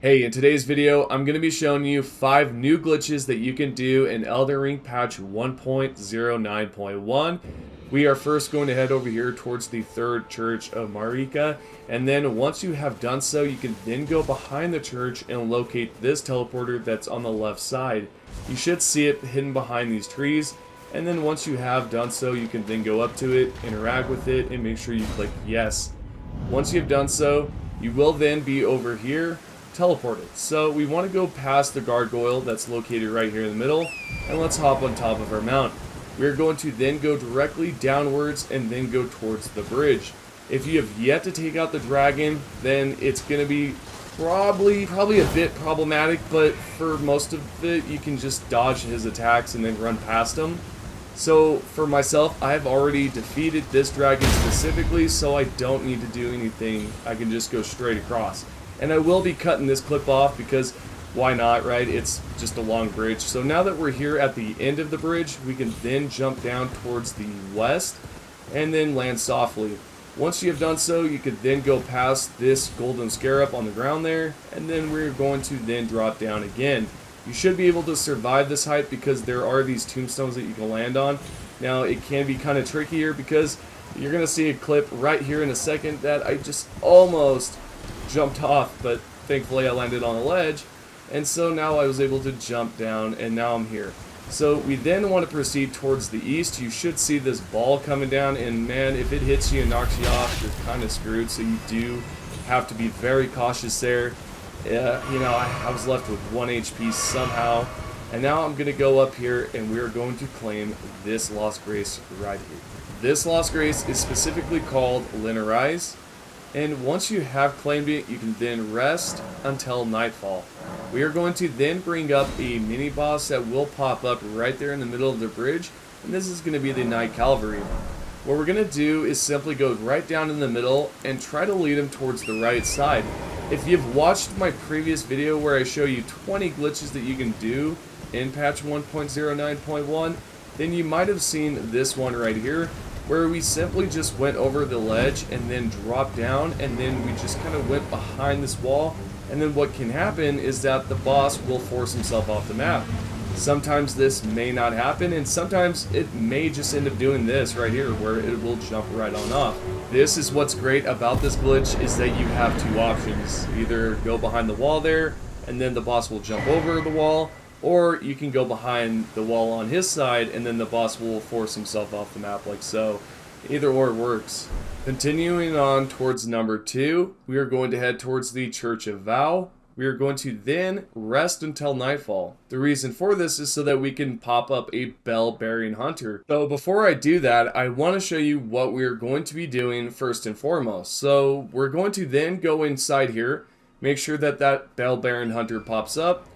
Hey, in today's video, I'm going to be showing you 5 new glitches that you can do in Elden Ring patch 1.09.1. We are first going to head over here towards the third church of Marika, and then once you have done so, you can then go behind the church and locate this teleporter that's on the left side. You should see it hidden behind these trees, and then once you have done so, you can then go up to it, interact with it, and make sure you click yes. Once you've done so, you will then be over here teleported. So we want to go past the gargoyle that's located right here in the middle, and let's hop on top of our mount. We're going to then go directly downwards and then go towards the bridge. If you have yet to take out the dragon, then it's going to be probably a bit problematic, but for most of it you can just dodge his attacks and then run past him. So for myself, I've already defeated this dragon specifically, so I don't need to do anything. I can just go straight across. And I will be cutting this clip off because why not, right? It's just a long bridge. So now that we're here at the end of the bridge, we can then jump down towards the west and then land softly. Once you have done so, you could then go past this golden scarab on the ground there, and then we're going to then drop down again. You should be able to survive this height because there are these tombstones that you can land on. Now, it can be kind of tricky here because you're going to see a clip right here in a second that I just almost jumped off, but thankfully I landed on a ledge, and so now I was able to jump down, and now I'm here. So we then want to proceed towards the east. You should see this ball coming down, and man, if it hits you and knocks you off, you're kind of screwed, so you do have to be very cautious there. I was left with 1 HP somehow, and now I'm going to go up here, and we're going to claim this Lost Grace right here. This Lost Grace is specifically called Linarize. And once you have claimed it, you can then rest until nightfall. We are going to then bring up a mini boss that will pop up right there in the middle of the bridge, and this is going to be the Knight Cavalry. What we're going to do is simply go right down in the middle and try to lead him towards the right side. If you've watched my previous video where I show you 20 glitches that you can do in patch 1.09.1, then you might have seen this one right here, where we simply just went over the ledge and then dropped down, and then we just kind of went behind this wall, and then what can happen is that the boss will force himself off the map. Sometimes this may not happen, and sometimes it may just end up doing this right here where it will jump right on off. This is what's great about this glitch, is that you have two options. Either go behind the wall there and then the boss will jump over the wall, or you can go behind the wall on his side and then the boss will force himself off the map like so. Either or works. Continuing on towards number 2, we are going to head towards the Church of Vow. We are going to then rest until nightfall. The reason for this is so that we can pop up a bell-bearing hunter. So before I do that, I want to show you what we are going to be doing first and foremost. So we're going to then go inside here, make sure that that bell-bearing hunter pops up.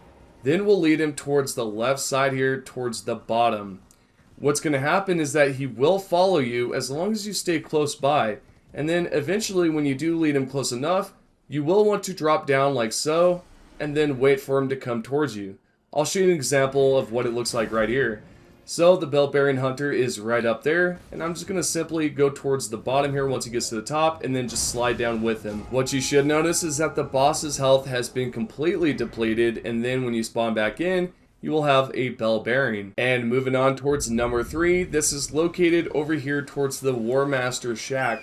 Then we'll lead him towards the left side here, towards the bottom. What's going to happen is that he will follow you as long as you stay close by. And then eventually when you do lead him close enough, you will want to drop down like so, and then wait for him to come towards you. I'll show you an example of what it looks like right here. So the bell-bearing hunter is right up there, and I'm just going to simply go towards the bottom here once he gets to the top, and then just slide down with him. What you should notice is that the boss's health has been completely depleted, and then when you spawn back in, you will have a bell-bearing. And moving on towards number 3, this is located over here towards the War Master's shack.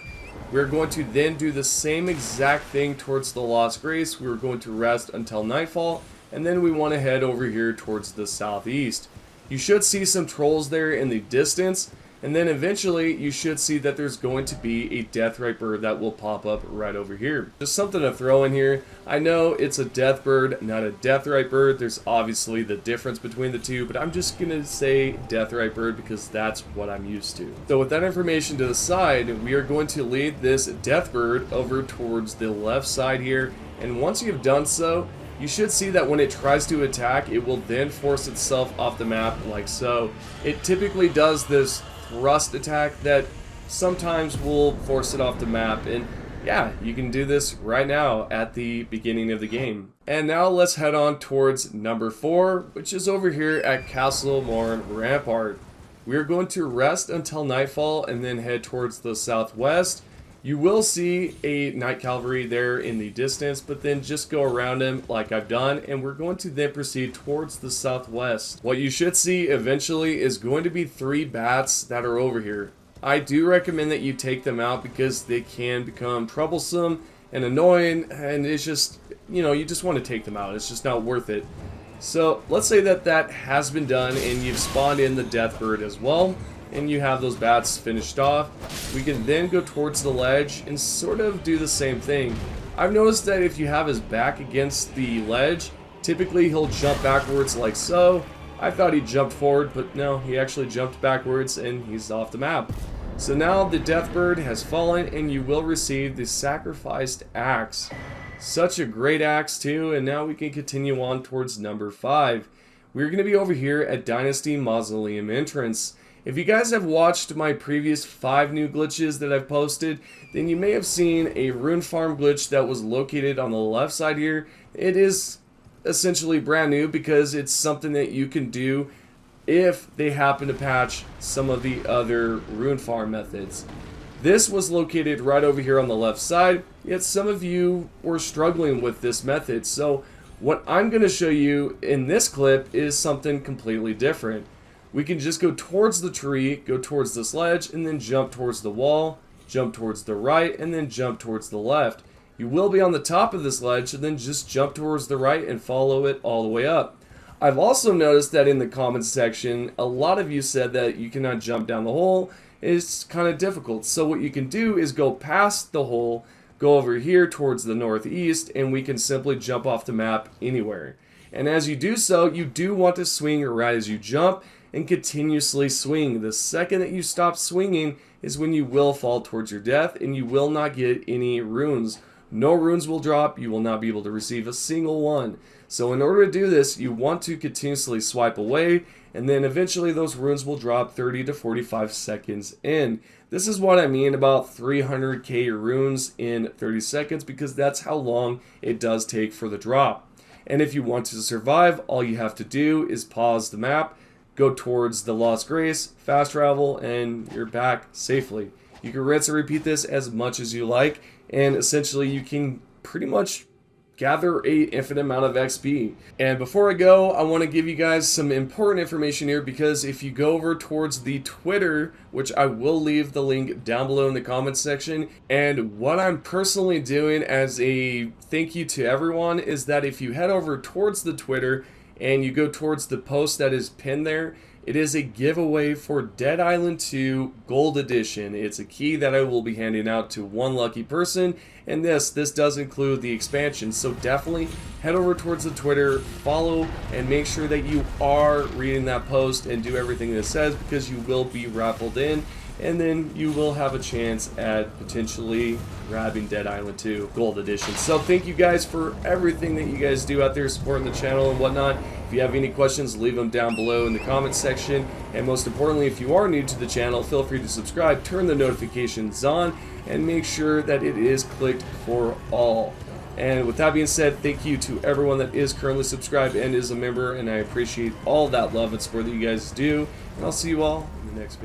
We're going to then do the same exact thing towards the Lost Grace. We're going to rest until nightfall, and then we want to head over here towards the southeast. You should see some trolls there in the distance, and then eventually you should see that there's going to be a deathrite bird that will pop up right over here. Just something to throw in here. I know it's a death bird, not a deathrite bird. There's obviously the difference between the two, but I'm just going to say deathrite bird because that's what I'm used to. So with that information to the side, we are going to lead this death bird over towards the left side here, and once you've done so, you should see that when it tries to attack, it will then force itself off the map like so. It typically does this thrust attack that sometimes will force it off the map, and yeah, you can do this right now at the beginning of the game. And now let's head on towards number 4, which is over here at Castle Morn Rampart. We are going to rest until nightfall and then head towards the southwest. You will see a Knight Cavalry there in the distance, but then just go around him like I've done, and we're going to then proceed towards the southwest. What you should see eventually is going to be 3 bats that are over here. I do recommend that you take them out because they can become troublesome and annoying, and it's just, you know, you just want to take them out. It's just not worth it. So let's say that that has been done and you've spawned in the Deathbird as well, and you have those bats finished off. We can then go towards the ledge and sort of do the same thing. I've noticed that if you have his back against the ledge, typically he'll jump backwards like so. I thought he jumped forward, but no, he actually jumped backwards and he's off the map. So now the Deathbird has fallen and you will receive the Sacrificed Axe. Such a great axe too, and now we can continue on towards number 5. We're going to be over here at Dynasty Mausoleum entrance. If you guys have watched my previous 5 new glitches that I've posted, then you may have seen a rune farm glitch that was located on the left side here. It is essentially brand new because it's something that you can do if they happen to patch some of the other rune farm methods. This was located right over here on the left side, yet some of you were struggling with this method. So what I'm going to show you in this clip is something completely different. We can just go towards the tree, go towards this ledge, and then jump towards the wall, jump towards the right, and then jump towards the left. You will be on the top of this ledge, and then just jump towards the right and follow it all the way up. I've also noticed that in the comments section, a lot of you said that you cannot jump down the hole. It's kind of difficult. So what you can do is go past the hole, go over here towards the northeast, and we can simply jump off the map anywhere. And as you do so, you do want to swing right as you jump and continuously swing. The second that you stop swinging is when you will fall towards your death and you will not get any runes. No runes will drop. You will not be able to receive a single one. So in order to do this, you want to continuously swipe away, and then eventually those runes will drop 30 to 45 seconds in. This is what I mean about 300k runes in 30 seconds, because that's how long it does take for the drop. And if you want to survive, all you have to do is pause the map, go towards the Lost Grace, fast travel, and you're back safely. You can rinse and repeat this as much as you like, and essentially you can pretty much gather a infinite amount of XP. And before I go, I want to give you guys some important information here, because if you go over towards the Twitter, which I will leave the link down below in the comments section, and what I'm personally doing as a thank you to everyone is that if you head over towards the Twitter and you go towards the post that is pinned there, it is a giveaway for Dead Island 2 Gold Edition. It's a key that I will be handing out to one lucky person, and this does include the expansion. So definitely head over towards the Twitter, follow, and make sure that you are reading that post and do everything that it says, because you will be raffled in, and then you will have a chance at potentially grabbing Dead Island 2 Gold Edition. So thank you guys for everything that you guys do out there supporting the channel and whatnot. If you have any questions, leave them down below in the comments section. And most importantly, if you are new to the channel, feel free to subscribe, turn the notifications on, and make sure that it is clicked for all. And with that being said, thank you to everyone that is currently subscribed and is a member, and I appreciate all that love and support that you guys do. And I'll see you all in the next video.